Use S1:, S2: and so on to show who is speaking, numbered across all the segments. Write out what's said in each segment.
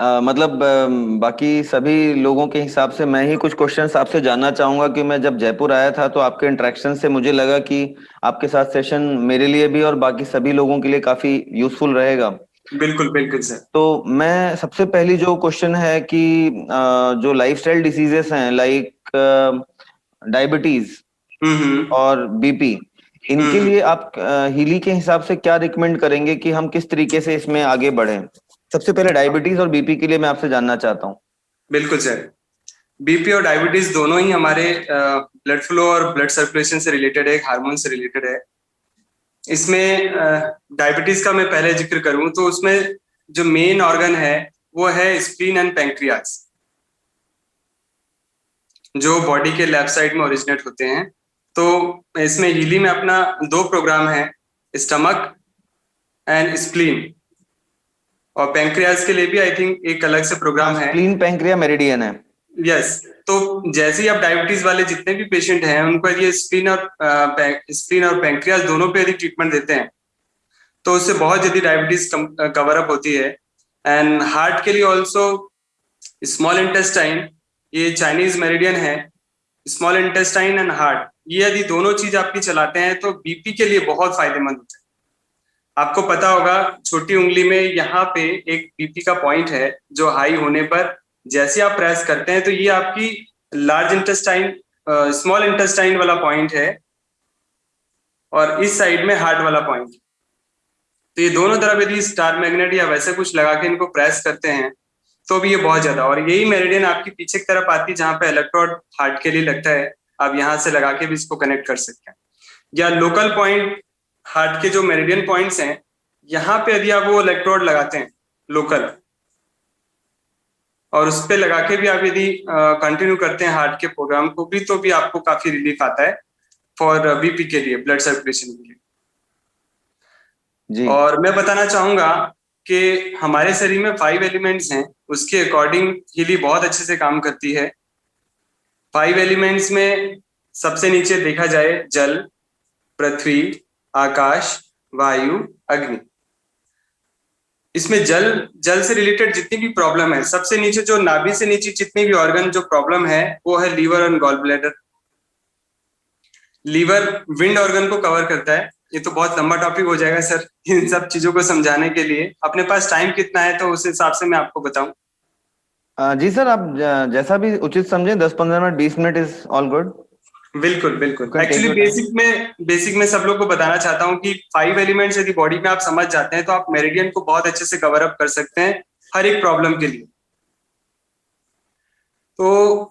S1: मतलब बाकी सभी लोगों के हिसाब से मैं ही कुछ क्वेश्चंस आपसे जानना चाहूंगा कि मैं जब जयपुर आया था तो आपके इंटरेक्शन से मुझे लगा कि आपके साथ सेशन मेरे लिए भी और बाकी सभी लोगों के लिए काफी यूजफुल रहेगा।
S2: बिल्कुल बिल्कुल सर।
S1: तो मैं सबसे पहली जो क्वेश्चन है कि जो लाइफस्टाइल डिसीजेस हैं लाइक डायबिटीज
S2: हम्म।
S1: और बीपी, इनके
S2: हम्म।
S1: लिए आप हीली के हिसाब से क्या रिकमेंड करेंगे कि हम किस तरीके से इसमें आगे बढ़ें? सबसे पहले डायबिटीज और बीपी के लिए मैं आपसे जानना चाहता हूँ।
S2: बिल्कुल सर। बीपी और डायबिटीज दोनों ही हमारे ब्लड फ्लो और ब्लड सर्कुलेशन से रिलेटेड है, हार्मोन से रिलेटेड है। इसमें डायबिटीज का मैं पहले जिक्र करूं तो उसमें जो मेन ऑर्गन है वो है स्प्लीन एंड पैंक्रियास, जो बॉडी के लेफ्ट साइड में ओरिजिनेट होते हैं। तो इसमें हीली में अपना दो प्रोग्राम है, स्टमक एंड स्प्लीन, और पैंक्रियास के लिए भी आई थिंक एक अलग से
S1: हाँ,
S2: प्रोग्राम है।
S1: स्प्लीन पैंक्रिया मेरिडियन है।
S2: यस। तो जैसे ही आप डायबिटीज वाले जितने भी पेशेंट हैं उनको यदि स्प्लीन और पैंक्रियास दोनों पे यदि ट्रीटमेंट देते हैं तो उससे बहुत जल्दी डायबिटीज कवर अप होती है। एंड हार्ट के लिए ऑल्सो स्मॉल इंटेस्टाइन, ये चाइनीज मेरिडियन है, स्मॉल इंटेस्टाइन एंड हार्ट, ये यदि दोनों चीज आपकी चलाते हैं तो बीपी के लिए बहुत फायदेमंद होता है। आपको पता होगा छोटी उंगली में यहाँ पे एक बीपी का पॉइंट है जो हाई होने पर जैसे आप प्रेस करते हैं तो ये आपकी लार्ज इंटेस्टाइन, स्मॉल इंटेस्टाइन वाला पॉइंट है, और इस साइड में हार्ट वाला पॉइंट। तो ये दोनों तरफ यदि स्टार मैग्नेट या वैसे कुछ लगा के इनको प्रेस करते हैं तो भी ये बहुत ज्यादा, और यही मेरिडियन आपकी पीछे की तरफ आती है जहां पे इलेक्ट्रोड हार्ट के लिए लगता है, आप यहाँ से लगा के भी इसको कनेक्ट कर सकते हैं। या लोकल पॉइंट हार्ट के जो मेरिडियन पॉइंट्स हैं, यहाँ पे यदि आप वो इलेक्ट्रोड लगाते हैं लोकल, और उस पे लगा के भी आप यदि कंटिन्यू करते हैं हार्ट के प्रोग्राम को भी, तो भी आपको काफी रिलीफ आता है फॉर बीपी के लिए, ब्लड सर्कुलेशन के लिए।
S1: जी।
S2: और मैं बताना चाहूंगा कि हमारे शरीर में 5 एलिमेंट्स हैं, उसके अकॉर्डिंग हीली बहुत अच्छे से काम करती है। 5 एलिमेंट्स में सबसे नीचे देखा जाए जल, पृथ्वी, आकाश, वायु, अग्नि। इसमें जल जल से रिलेटेड जितनी भी प्रॉब्लम है, सबसे नीचे जो नाभि से नीचे जितनी भी ऑर्गन जो प्रॉब्लम है वो है लीवर और gall bladder. Liver wind organ को कवर करता है। ये तो बहुत लंबा टॉपिक हो जाएगा सर इन सब चीजों को समझाने के लिए। अपने पास टाइम कितना है तो उस हिसाब से मैं आपको बताऊं।
S1: जी सर, आप जैसा भी उचित समझें, 10-15 minute, 20 minute is all good.
S2: बिल्कुल
S1: यू
S2: बिल्कुल।
S1: Can take
S2: actually
S1: your time.
S2: Basic में सब लोग को बताना चाहता हूँ कि 5 एलिमेंट्स यदि बॉडी में आप समझ जाते हैं तो आप मेरिडियन को बहुत अच्छे से कवर अप कर सकते हैं हर एक प्रॉब्लम के लिए। तो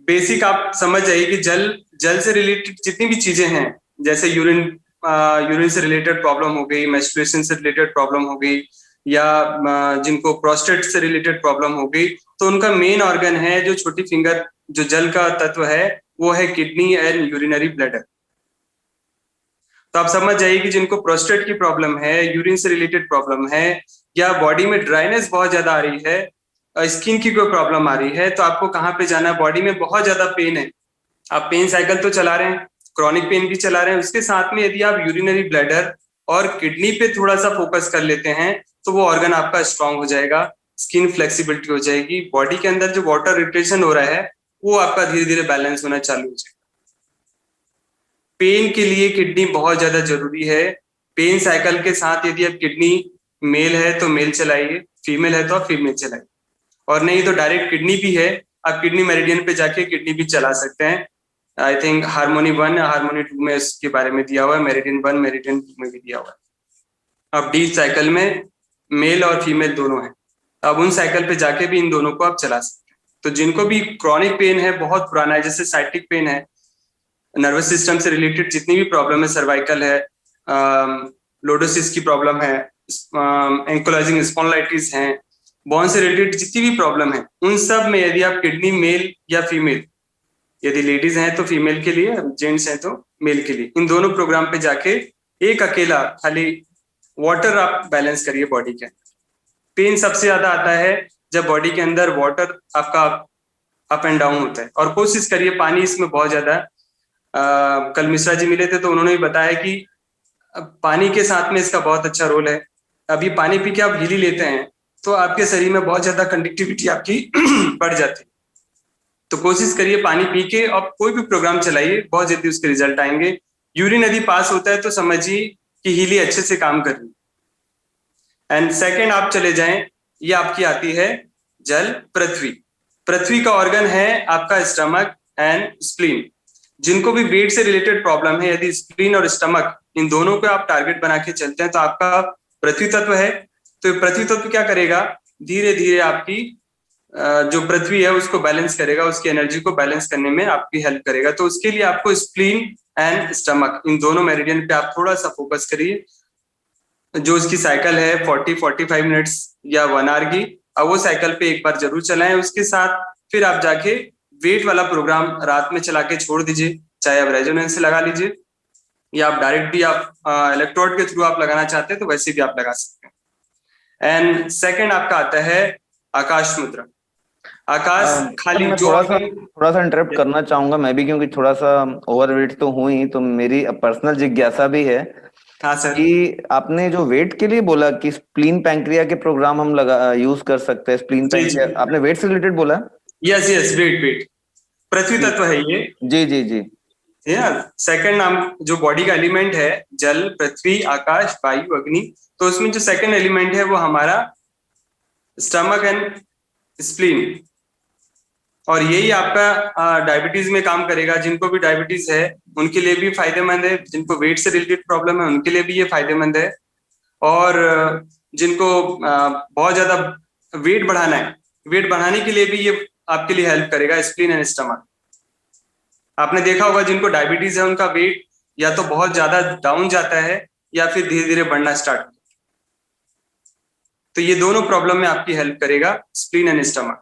S2: बेसिक आप समझ जाइए कि जल जल से रिलेटेड जितनी भी चीजें हैं, जैसे यूरिन से रिलेटेड प्रॉब्लम हो गई, मेंस्ट्रुएशन से रिलेटेड प्रॉब्लम हो गई, या जिनको प्रोस्टेट से रिलेटेड प्रॉब्लम हो गई, तो उनका मेन ऑर्गन है जो छोटी फिंगर जो जल का तत्व है वो है किडनी एंड यूरिनरी ब्लैडर। तो आप समझ जाइए कि जिनको प्रोस्टेट की प्रॉब्लम है, यूरिन से रिलेटेड प्रॉब्लम है, या बॉडी में ड्राइनेस बहुत ज्यादा आ रही है, स्किन की कोई प्रॉब्लम आ रही है, तो आपको कहाँ पे जाना है? बॉडी में बहुत ज्यादा पेन है, आप पेन साइकिल तो चला रहे हैं, क्रॉनिक पेन भी चला रहे हैं, उसके साथ में यदि आप यूरिनरी ब्लैडर और किडनी पे थोड़ा सा फोकस कर लेते हैं तो वो ऑर्गन आपका स्ट्रांग हो जाएगा, स्किन फ्लेक्सिबिलिटी हो जाएगी, बॉडी के अंदर जो वाटर रिटेंशन हो रहा है वो आपका धीरे धीरे बैलेंस होना चालू हो जाएगा। पेन के लिए किडनी बहुत ज्यादा जरूरी है। पेन साइकिल के साथ यदि आप किडनी मेल है तो मेल चलाइए, फीमेल है तो आप फीमेल चलाइए, और नहीं तो डायरेक्ट किडनी भी है, आप किडनी मेरिडियन पे जाके किडनी भी चला सकते हैं। आई थिंक हार्मोनी 1 या हार्मोनी 2 में इसके बारे में दिया हुआ है, मेरिडियन 1 मेरिडियन 2 में भी दिया हुआ है। अब डी साइकिल में मेल और फीमेल दोनों हैं, अब उन साइकिल पे जाके भी इन दोनों को आप चला सकते हैं। तो जिनको भी क्रॉनिक पेन है, बहुत पुराना है, जैसे साइटिक पेन है, नर्वस सिस्टम से रिलेटेड जितनी भी प्रॉब्लम है, सर्वाइकल है, लोडोसिस की प्रॉब्लम है, एंकोलाइजिंग स्पॉन्डिलाइटिस है, बोन से रिलेटेड जितनी भी प्रॉब्लम है, उन सब में यदि आप किडनी मेल या फीमेल, यदि लेडीज हैं तो फीमेल के लिए, जेंट्स हैं तो मेल के लिए, इन दोनों प्रोग्राम पे जाके एक अकेला खाली वाटर आप बैलेंस करिए बॉडी के अंदर। पेन सबसे ज्यादा आता है जब बॉडी के अंदर वाटर आपका अप एंड डाउन होता है, और कोशिश करिए पानी इसमें बहुत ज्यादा, कल मिश्रा जी मिले थे तो उन्होंने भी बताया कि पानी के साथ में इसका बहुत अच्छा रोल है। अभी पानी पी के आप हिली लेते हैं तो आपके शरीर में बहुत ज्यादा कंडक्टिविटी आपकी बढ़ जाती है। तो कोशिश करिए पानी पी के और कोई भी प्रोग्राम चलाइए, बहुत जल्दी उसके रिजल्ट आएंगे। यूरिन यदि पास होता है तो समझिए कि हीली अच्छे से काम कर रही है। एंड सेकेंड आप चले जाएं, ये आपकी आती है जल पृथ्वी। पृथ्वी का ऑर्गन है आपका स्टमक एंड स्प्लीन। जिनको भी वेट से रिलेटेड प्रॉब्लम है, यदि स्प्लीन और स्टमक इन दोनों को आप टारगेट बना के चलते हैं तो आपका पृथ्वी तत्व है। तो पृथ्वी तत्व क्या करेगा, धीरे धीरे आपकी जो पृथ्वी है उसको बैलेंस करेगा, उसकी एनर्जी को बैलेंस करने में आपकी हेल्प करेगा। तो उसके लिए आपको स्प्लीन एंड स्टमक इन दोनों मेरिडियन पे आप थोड़ा सा फोकस करिए। जो उसकी साइकिल है 40-45 मिनट्स या 1 आवर की, अब वो साइकिल पे एक बार जरूर चलाएं। उसके साथ फिर आप जाके वेट वाला प्रोग्राम रात में चला के छोड़ दीजिए, चाहे आप रेजोनेंस से लगा लीजिए या आप डायरेक्ट भी आप इलेक्ट्रोड के थ्रू आप लगाना चाहते हैं तो वैसे भी आप लगा सकते हैं। एंड सेकंड आपका आता है आकाश मुद्रा। आकाश खाली
S1: मैं
S2: जो
S1: थोड़ा सा इंटरप्ट करना चाहूंगा मैं भी, क्योंकि थोड़ा सा ओवरवेट तो हूँ ही, तो मेरी पर्सनल जिज्ञासा भी है
S2: हाँ सर,
S1: कि आपने जो वेट के लिए बोला कि स्प्लीन पैंक्रिया के प्रोग्राम हम लगा यूज कर सकते हैं। स्प्लीन
S2: जी जी,
S1: पैंक्रिया आपने वेट से रिलेटेड बोला?
S2: यस यस, वेट वेट पृथ्वी
S1: जी
S2: तत्व है ये।
S1: जी जी जी।
S2: सेकंड नाम जो बॉडी का एलिमेंट है, जल पृथ्वी आकाश वायु अग्नि, तो उसमें जो सेकंड एलिमेंट है वो हमारा स्टमक एंड स्प्लीन। और यही आपका डायबिटीज में काम करेगा। जिनको भी डायबिटीज है उनके लिए भी फायदेमंद है, जिनको वेट से रिलेटेड प्रॉब्लम है उनके लिए भी ये फायदेमंद है, और जिनको बहुत ज्यादा वेट बढ़ाना है, वेट बढ़ाने के लिए भी ये आपके लिए हेल्प करेगा, स्प्लीन एंड स्टमक। आपने देखा होगा जिनको डायबिटीज है उनका वेट या तो बहुत ज्यादा डाउन जाता है या फिर धीरे धीरे बढ़ना स्टार्ट। तो ये दोनों प्रॉब्लम में आपकी हेल्प करेगा स्प्लीन एंड स्टमक।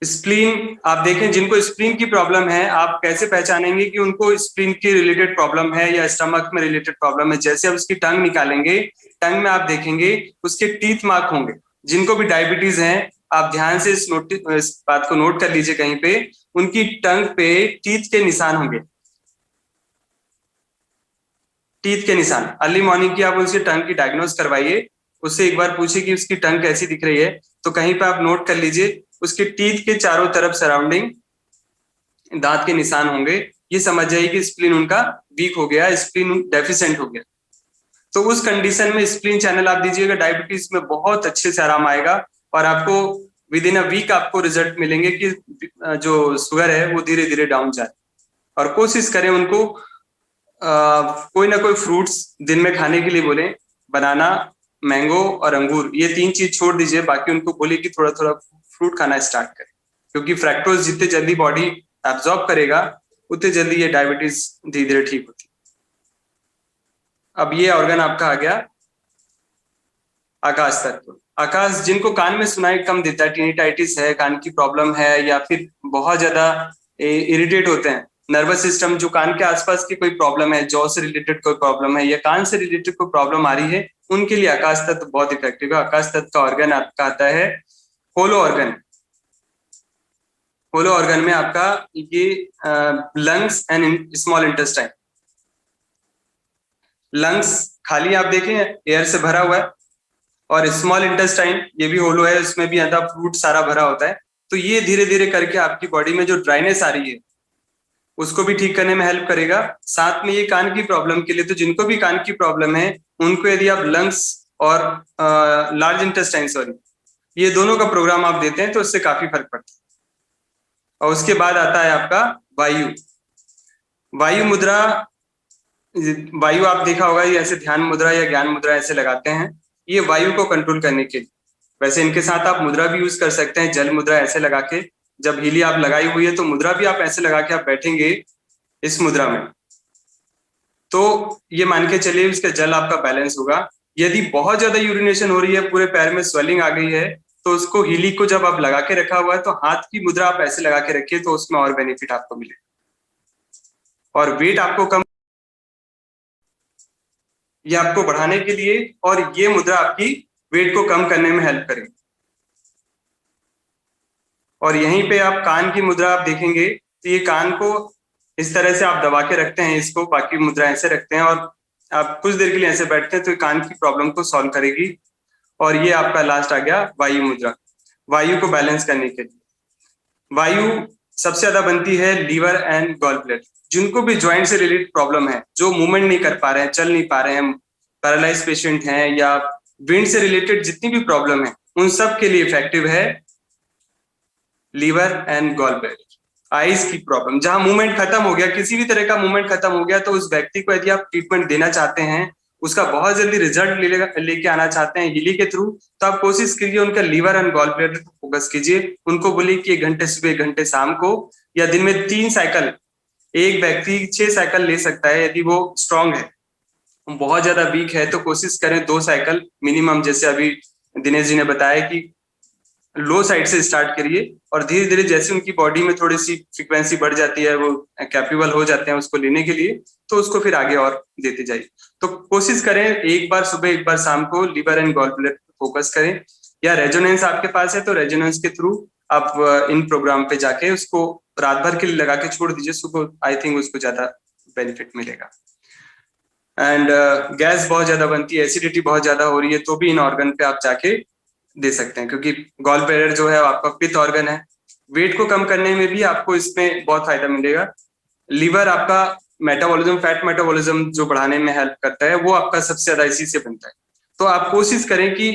S2: स्प्लीन आप देखें, जिनको स्प्लीन की प्रॉब्लम है आप कैसे पहचानेंगे कि उनको स्प्लीन की रिलेटेड प्रॉब्लम है या स्टमक में रिलेटेड प्रॉब्लम है? जैसे आप उसकी टंग निकालेंगे, टंग में आप देखेंगे उसके टीथ मार्क होंगे। जिनको भी डायबिटीज है आप ध्यान से इस बात को नोट कर लीजिए, कहीं पे उनकी टंग पे टीथ के निशान होंगे, टीथ के निशान। अर्ली मॉर्निंग की आप उसकी टंग की डायग्नोस करवाइए, उससे एक बार पूछिए कि उसकी टंग कैसी दिख रही है, तो कहीं पे आप नोट कर लीजिए उसके टीथ के चारों तरफ सराउंडिंग दांत के निशान होंगे। ये समझ जाइए कि स्प्लीन उनका वीक हो गया, स्प्लीन डेफिशिएंट हो गया। तो उस कंडीशन में स्प्लीन चैनल आप दीजिएगा, डायबिटीज में बहुत अच्छे से आराम आएगा और आपको विद इन अ वीक आपको रिजल्ट मिलेंगे कि जो शुगर है वो धीरे धीरे डाउन जाए। और कोशिश करें उनको कोई ना कोई फ्रूट्स दिन में खाने के लिए बोले, बनाना, मैंगो और अंगूर, ये 3 चीज छोड़ दीजिए, बाकी उनको बोले कि थोड़ा थोड़ा फ्रूट खाना स्टार्ट करें, क्योंकि फ्रैक्टोज जितने जल्दी बॉडी एब्जॉर्ब करेगा उतने जल्दी ये डायबिटीज धीरे धीरे ठीक होती है। अब ये ऑर्गन आपका आ गया आकाश तत्व। आकाश, जिनको कान में सुनाई कम देता है, टिनिटाइटिस है, कान की प्रॉब्लम है, या फिर बहुत ज्यादा इरिटेट होते हैं, नर्वस सिस्टम, जो कान के आसपास की कोई प्रॉब्लम है, जॉ से रिलेटेड कोई प्रॉब्लम है या कान से रिलेटेड कोई प्रॉब्लम आ रही है, उनके लिए आकाश तत्व बहुत इफेक्टिव है। आकाश तत्व का ऑर्गन आपका आता है होलो ऑर्गन। होलो ऑर्गन में आपका ये lungs and small intestine. Lungs खाली आप देखें एयर से भरा हुआ है, और स्मॉल इंटेस्टाइन ये भी होलो है, उसमें भी अंदर फ्लूइड सारा भरा होता है। तो ये धीरे धीरे करके आपकी बॉडी में जो ड्राइनेस आ रही है उसको भी ठीक करने में हेल्प करेगा। साथ में ये कान की प्रॉब्लम के लिए, तो जिनको भी कान की प्रॉब्लम है उनको यदि आप लंग्स और लार्ज इंटेस्टाइन ये दोनों का प्रोग्राम आप देते हैं तो उससे काफी फर्क पड़ता है। और उसके बाद आता है आपका वायु। वायु मुद्रा, वायु आप देखा होगा ये ऐसे ध्यान मुद्रा या ज्ञान मुद्रा ऐसे लगाते हैं, ये वायु को कंट्रोल करने के लिए। वैसे इनके साथ आप मुद्रा भी यूज कर सकते हैं, जल मुद्रा ऐसे लगा के, जब हीली आप लगाई हुई है तो मुद्रा भी आप ऐसे लगा के आप बैठेंगे इस मुद्रा में, तो ये मान के चलिए उसका जल आपका बैलेंस होगा। यदि बहुत ज्यादा यूरिनेशन हो रही है, पूरे पैर में स्वेलिंग आ गई है, तो उसको हीली को जब आप लगा के रखा हुआ है तो हाथ की मुद्रा आप ऐसे लगा के रखिए, तो उसमें और बेनिफिट आपको मिलेगा। और वेट आपको कम, ये आपको बढ़ाने के लिए, और ये मुद्रा आपकी वेट को कम करने में हेल्प करेगी। और यहीं पे आप कान की मुद्रा आप देखेंगे तो ये कान को इस तरह से आप दबा के रखते हैं, इसको बाकी मुद्रा ऐसे रखते हैं और आप कुछ देर के लिए ऐसे बैठते हैं, तो ये कान की प्रॉब्लम को सॉल्व करेगी। और ये आपका लास्ट आ गया वायु मुद्रा, वायु को बैलेंस करने के लिए। वायु सबसे ज्यादा बनती है लीवर एंड गॉल ब्लैडर। जिनको भी ज्वाइंट से रिलेटेड प्रॉब्लम है, जो मूवमेंट नहीं कर पा रहे हैं, चल नहीं पा रहे हैं, पैरालाइज पेशेंट हैं, या विंड से रिलेटेड जितनी भी प्रॉब्लम है, उन सब के लिए इफेक्टिव है liver and gall bladder. Eyes की प्रॉब्लम, जहां मूवमेंट खत्म हो गया, किसी भी तरह का मूवमेंट खत्म हो गया, तो उस व्यक्ति को यदि आप ट्रीटमेंट देना चाहते हैं, उसका बहुत जल्दी रिजल्ट लेके आना चाहते हैं हीली के थ्रू, तो आप कोशिश कीजिए उनका लीवर एंड गॉल ब्लैडर पर फोकस कीजिए। उनको बोलिए कि 1 घंटे सुबह 1 घंटे शाम को, या दिन में 3 साइकिल, एक व्यक्ति 6 साइकिल ले सकता है यदि वो स्ट्रांग है। बहुत ज्यादा वीक है तो कोशिश करें 2 साइकिल मिनिमम, जैसे अभी दिनेश जी ने बताया कि लो साइड से स्टार्ट करिए, और धीरे धीरे जैसे उनकी बॉडी में थोड़ी सी फ्रीक्वेंसी बढ़ जाती है, वो कैपेबल हो जाते हैं उसको लेने के लिए, तो उसको फिर आगे और देते जाइए। तो कोशिश करें एक बार सुबह 1 बार शाम को लीवर एंड गॉल ब्लैडर पे फोकस करें, या रेजोनेंस आपके पास है तो रेजोनेंस के थ्रू आप इन प्रोग्राम पे जाके उसको रात भर के लिए लगा के छोड़ दीजिए, सुबह आई थिंक उसको ज्यादा बेनिफिट मिलेगा। एंड गैस बहुत ज्यादा बनती है, एसिडिटी बहुत ज्यादा हो रही है, तो भी इन ऑर्गन पे आप जाके दे सकते हैं, क्योंकि गॉल ब्लैडर जो है आपका पित्त ऑर्गन है। वेट को कम करने में भी आपको इसमें बहुत फायदा मिलेगा। लीवर आपका मेटाबॉलिज्म, फैट मेटाबॉलिज्म जो बढ़ाने में हेल्प करता है, वो आपका सबसे ज्यादा इसी से बनता है। तो आप कोशिश करें कि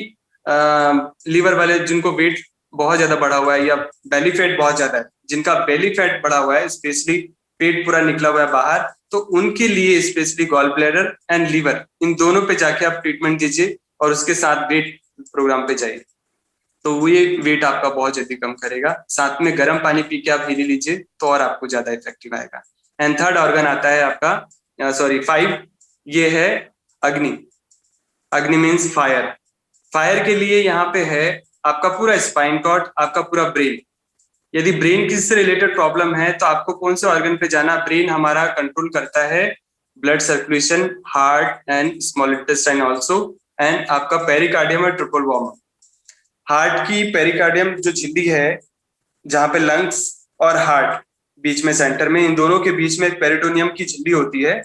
S2: लीवर वाले जिनको वेट बहुत ज्यादा बढ़ा हुआ है, या बेली फैट बहुत ज्यादा है, जिनका बेली फैट बढ़ा हुआ है, स्पेशली पेट पूरा निकला हुआ है बाहर, तो उनके लिए specially gall bladder and liver, इन दोनों पे जाके आप ट्रीटमेंट दीजिए, और उसके साथ वेट प्रोग्राम पे जाइए, तो वो ये वेट आपका बहुत जल्दी कम करेगा। साथ में गर्म पानी पी के आप हीली लीजिए, तो और आपको ज्यादा इफेक्टिव आएगा। एंड थर्ड ऑर्गन आता है आपका, सॉरी 5, ये है अग्नि। अग्नि मीन्स फायर। फायर के लिए यहाँ पे है आपका पूरा स्पाइन कॉर्ड, आपका पूरा ब्रेन। यदि ब्रेन किसी से रिलेटेड प्रॉब्लम है तो आपको कौन से ऑर्गन पे जाना? ब्रेन हमारा कंट्रोल करता है blood circulation, heart and small intestine also, and आपका पेरिकार्डियम और ट्रिपल वॉर्म। हार्ट की पेरिकार्डियम जो झिल्ली है, जहां पे लंग्स और हार्ट बीच में सेंटर में, इन दोनों के बीच में एक पेरिटोनियम की झिल्ली होती है,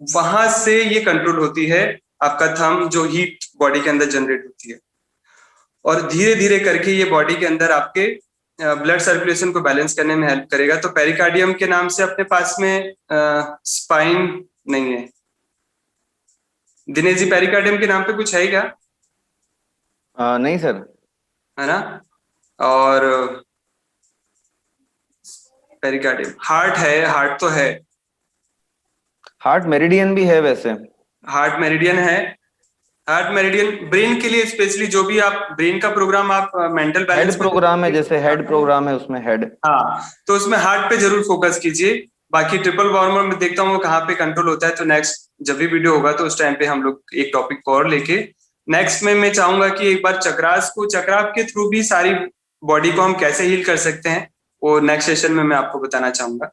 S2: वहां से ये कंट्रोल होती है आपका थंब, जो हीट बॉडी के अंदर जनरेट होती है, और धीरे धीरे करके ये बॉडी के अंदर आपके ब्लड सर्कुलेशन को बैलेंस करने में हेल्प करेगा। तो पेरिकार्डियम के नाम से अपने पास में स्पाइन नहीं है। दिनेश जी, पेरिकार्डियम के नाम पे कुछ है क्या?
S1: नहीं सर।
S2: है ना? और पेरिकार्डियम, हार्ट है, हार्ट तो है,
S1: हार्ट मेरिडियन भी है वैसे।
S2: हार्ट मेरिडियन है, हार्ट मेरिडियन ब्रेन के लिए स्पेशली, जो भी आप ब्रेन का प्रोग्राम आप मेंटल बैलेंस
S1: हेड प्रोग्राम है, जैसे हेड प्रोग्राम है उसमें हेड।
S2: हाँ, तो उसमें हार्ट पे जरूर फोकस कीजिए। बाकी ट्रिपल वार्मर में देखता हूँ कहाँ पे कंट्रोल होता है, तो नेक्स्ट जब भी वीडियो होगा तो उस टाइम पे हम लोग एक टॉपिक को और लेके नेक्स्ट में मैं चाहूंगा कि एक बार चक्रास को, चक्रास के थ्रू भी सारी बॉडी को हम कैसे हील कर सकते हैं, वो नेक्स्ट सेशन में मैं आपको बताना चाहूंगा।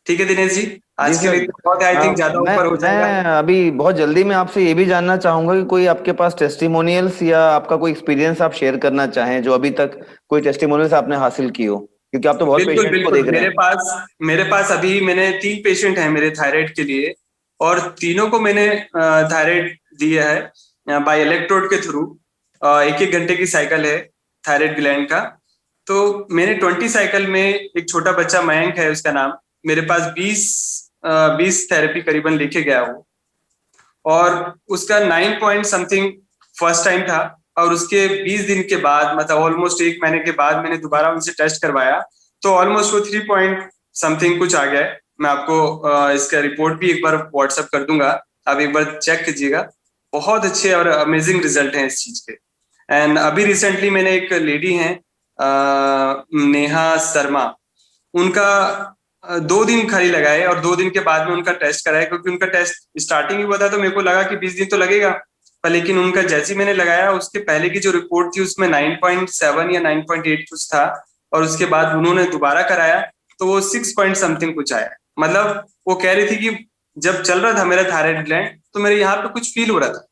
S2: ठीक है दिनेश जी, आज के लिए बहुत आई थिंक ज्यादा ऊपर हो जाएगा।
S1: मैं अभी बहुत जल्दी में आपसे ये भी जानना चाहूंगा कि कोई आपके पास टेस्टिमोनियल्स या आपका कोई एक्सपीरियंस आप शेयर करना चाहें, जो अभी तक कोई टेस्टिमोनियल्स आपने हासिल की हो, क्योंकि आप तो बहुत
S2: बिल्कुल
S1: पेशेंट्स को
S2: बिल्कुल,
S1: देख रहे हैं।
S2: मेरे पास अभी मैंने 3 पेशेंट हैं मेरे थायराइड के लिए, और तीनों को मैंने थायराइड दिया है बाय इलेक्ट्रोड के थ्रू। 1-1 घंटे की साइकिल है थायराइड ग्लैंड का। तो मैंने 20 साइकिल में, एक छोटा बच्चा मयंक है उसका नाम, मेरे पास 20 थेरेपी करीबन लेके गया वो, और उसका 9 पॉइंट समथिंग फर्स्ट टाइम था, और उसके 20 दिन के बाद, मतलब ऑलमोस्ट 1 महीने के बाद मैंने दोबारा उनसे टेस्ट करवाया, तो ऑलमोस्ट वो 3 पॉइंट समथिंग कुछ आ गया है। मैं आपको इसका रिपोर्ट भी एक बार व्हाट्सएप कर दूंगा, आप एक बार चेक कीजिएगा। बहुत अच्छे और अमेजिंग रिजल्ट हैं इस चीज के। एंड अभी रिसेंटली मैंने एक लेडी हैं नेहा शर्मा, उनका 2 दिन खाली लगाए, और 2 दिन के बाद में उनका टेस्ट कराया, क्योंकि उनका टेस्ट स्टार्टिंग ही हुआ था, तो मेरे को लगा कि 20 दिन तो लगेगा, पर लेकिन उनका जैसे ही मैंने लगाया, उसके पहले की जो रिपोर्ट थी उसमें 9.7 या 9.8 कुछ था, और उसके बाद उन्होंने दोबारा कराया तो वो 6 पॉइंट समथिंग कुछ आया। मतलब वो कह रही थी कि जब चल रहा था मेरा थायराइड ग्लैंड, तो मेरे यहाँ पे कुछ फील हो रहा था,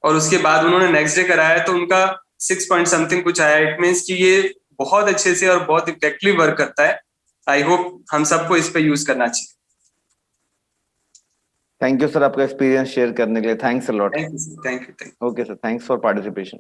S2: और उसके बाद उन्होंने नेक्स्ट डे कराया तो उनका 6 पॉइंट समथिंग कुछ आया। इट मीन्स कि ये बहुत अच्छे से और बहुत इफेक्टिवली वर्क करता है। आई होप हम सबको इस पे यूज करना चाहिए।
S1: थैंक यू सर आपका एक्सपीरियंस शेयर करने के लिए, thanks a lot.
S2: Thank you sir, thank you.
S1: Okay sir, thanks for participation.